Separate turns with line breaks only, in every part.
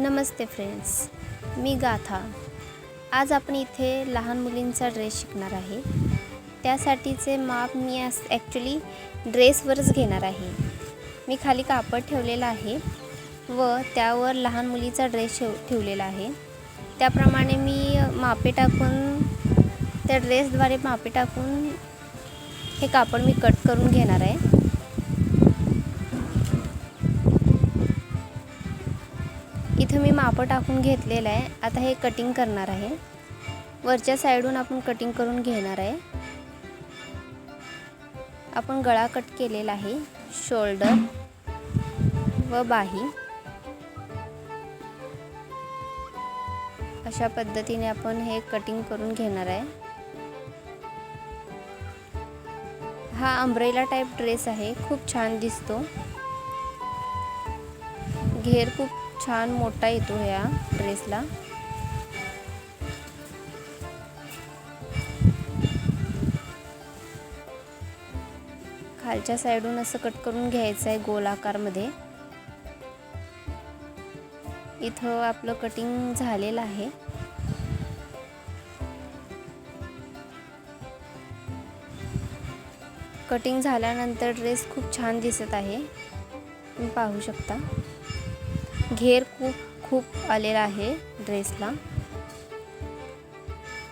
नमस्ते friends, मी गाथा। आज आपण इथे लहान मुलींचा ड्रेस शिकणार आहे। त्यासाठीचे माप मी ॲक्च्युली ड्रेसवरच घेणार आहे। मी खाली कापड ठेवलेला आहे व त्यावर लहान मुलीचा ड्रेस ठेवलेला आहे। त्याप्रमाणे मी मापे टाकून त्या ड्रेसद्वारे मापे टाकून हे कापड मी कट करून घेणार आहे। इथं मी माप टाकून घेतलेलं आहे। आता हे कटिंग करणार आहे। वरच्या साइडून आपण कटिंग करून घेणार आहे। आपण गळा कट केलेला आहे, शोल्डर व बाही अशा पद्धतीने आपण हे कटिंग करून घेणार आहे। हा अंब्रेला टाइप ड्रेस आहे, खूप छान दिसतो। घेर खूप छान मोठा येतो या ड्रेसला। खालच्या साइडून असं कट करून घ्यायचं आहे गोल आकारमध्ये। इथं आपलं कटिंग झालेलं आहे। कटिंग झाल्यानंतर ड्रेस खूप छान दिसत आहे, तुम्ही पाहू शकता। घेर खूप आलेला आहे ड्रेसला।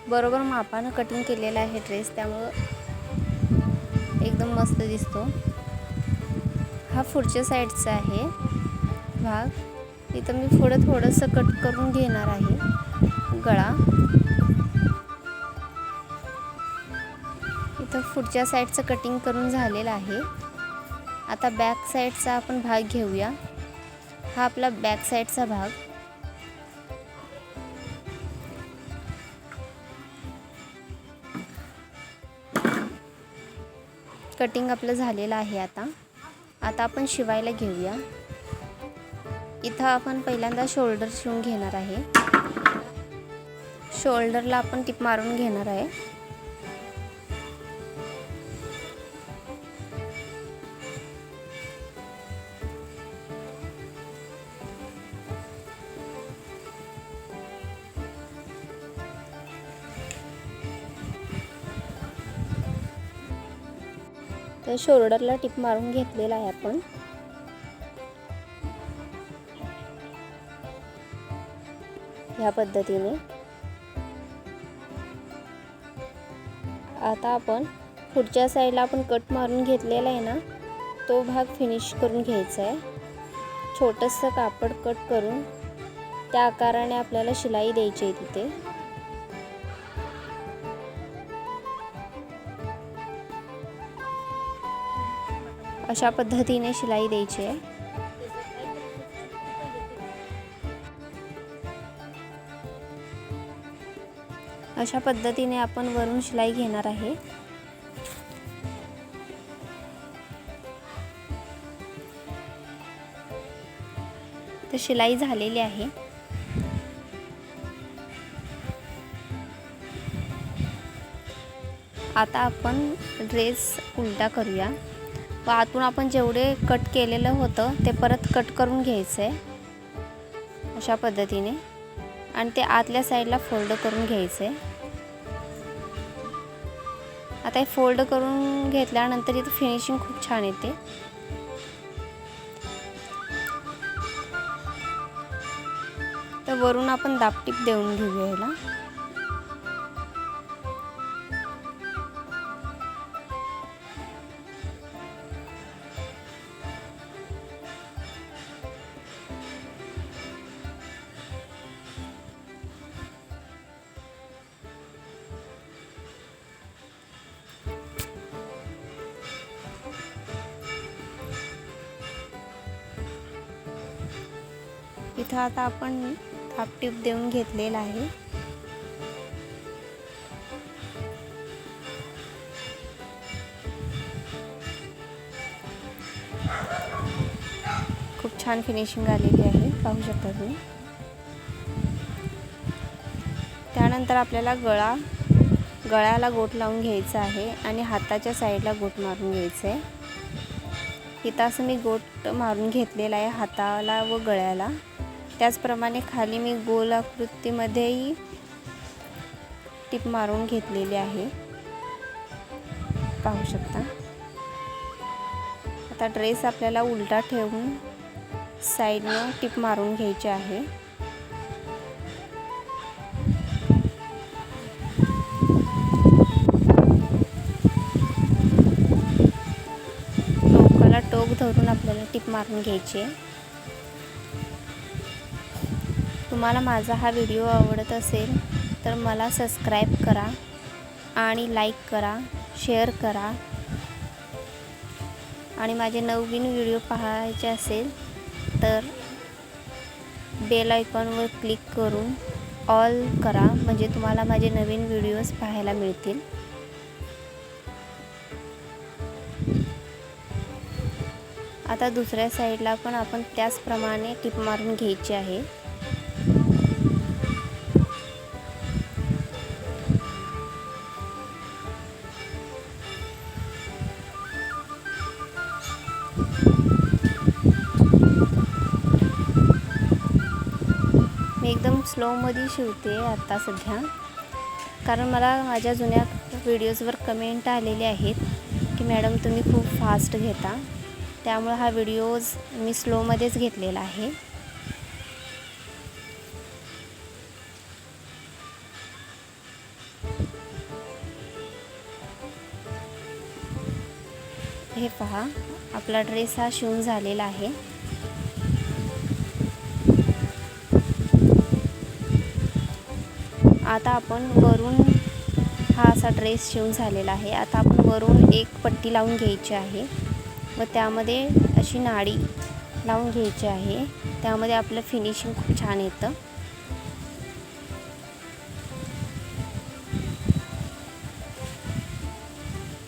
बरोबर मापानं कटिंग केलेला आहे ड्रेस, त्यामुळे एकदम मस्त दिसतो। हा पुढच्या साइडचा आहे भाग। इथं मी थोडंसं कट करून घेणार आहे गळा। इथं पुढच्या साइडचं कटिंग करून झालेलं आहे। आता बॅक साइडचा आपण भाग घेऊया। हा आपला बॅक साइडचा भाग। कटिंग आपलं झालेलं आहे। आता आपण शिवायला घेऊया। इथं आपण पहिल्यांदा शोल्डर शिवून घेणार आहे। शोल्डरला आपण टिप मारून घेणार आहे। तर शोल्डरला टिप मारून घेतलेला आहे आपण। ह्या पद्धतीने आता आपण पुढच्या साइडला आपण कट मारून घेतलेला आहे ना, तो भाग फिनिश करून घ्यायचा आहे। छोटंसं कापड कट करून त्या आकाराने आपल्याला शिलाई द्यायची आहे तिथे। अशा पद्धतीने शिलाई द्यायची आहे। अशा पद्धतीने आपण वरून शिलाई घेणार आहे। तर शिलाई झालेली आहे। आता आपण ड्रेस उलटा करूया व आतून आपण जेवढे कट केलेलं होतं ते परत कट करून घ्यायचं आहे अशा पद्धतीने, आणि ते आतल्या साईडला फोल्ड करून घ्यायचं आहे। आता हे फोल्ड करून घेतल्यानंतर इथं फिनिशिंग खूप छान येते। तर वरून आपण दाबटीप देऊन घेऊया याला। इथं आता आपण दाबटीप देऊन घेतलेला आहे। खूप छान फिनिशिंग आलेली आहे, पाहू शकता तुम्ही। त्यानंतर आपल्याला गळ्याला गोट लावून घ्यायचा आहे आणि हाताच्या साईडला गोट मारून घ्यायचं आहे। इथं असं मी गोट मारून घेतलेला आहे हाताला व गळ्याला। त्याचप्रमाणे खाली मी गोल आकृतीमध्येही टिप मारून घेतलेली आहे, पाहू शकता। आता ड्रेस आपल्याला उलटा ठेवून साईडनं टिप मारून घ्यायची आहे। टोकाला टोक धरून आपल्याला टिप मारून घ्यायची आहे। तुम्हाला माझा हा व्हिडिओ आवडत असेल तर मला सबस्क्राईब करा आणि लाईक करा, शेअर करा आणि माझे नवीन व्हिडिओ पाहायचे असेल तर बेल आयकॉनवर क्लिक करून ऑल करा, म्हणजे तुम्हाला माझे नवीन व्हिडिओज पाहायला मिळतील। आता दुसऱ्या साईडला पण आपण त्याचप्रमाणे टिप मारून घ्यायची आहे। मी एकदम स्लोमध्ये शिवते आता सध्या, कारण मला माझ्या जुन्या व्हिडिओजवर कमेंट आलेले आहेत की मॅडम तुम्ही खूप फास्ट घेता, त्यामुळे हा व्हिडिओज मी स्लोमध्येच घेतलेला आहे। हे पहा, आपला ड्रेस हा शिवून झालेला आहे। आता आपण वरून हा असा ड्रेस शिवून झालेला आहे। आता आपण वरून एक पट्टी लावून घ्यायची आहे व त्यामध्ये अशी नाडी लावून घ्यायची आहे, त्यामध्ये आपलं फिनिशिंग खूप छान येतं।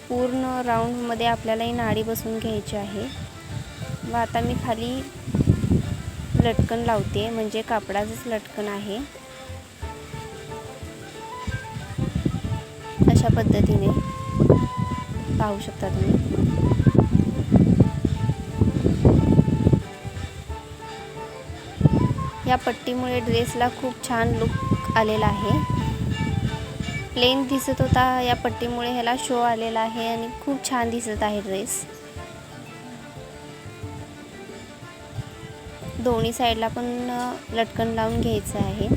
पूर्ण राऊंडमध्ये आपल्याला ही नाडी बसवून घ्यायची आहे व आता मी खाली लटकन लावते, म्हणजे कापडाचंच लटकन आहे। अशा पद्धतीने पाहू शकता तुम्ही। या पट्टीमुळे ड्रेसला खूप छान लुक आलेला आहे। प्लेन दिसत होता, या पट्टीमुळे ह्याला शो आलेला आहे आणि खूप छान दिसत आहे ड्रेस। दोन्ही साईडला पण लटकन लावून घ्यायचं आहे।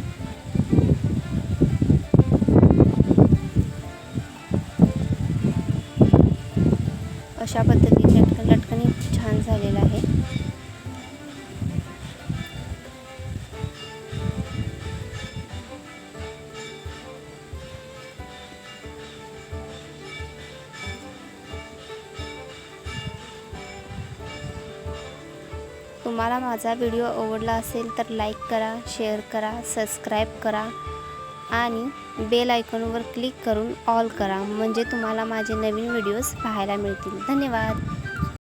अशा पद्धतीने लटकन खूप छान झालेलं आहे। तुम्हाला माझा व्हिडिओ आवडला असेल तर लाईक करा, शेअर करा, सबस्क्राईब करा आणि बेल आयकॉनवर क्लिक करून ऑल करा, म्हणजे तुम्हाला माझे नवीन व्हिडिओज पाहायला मिळतील। धन्यवाद।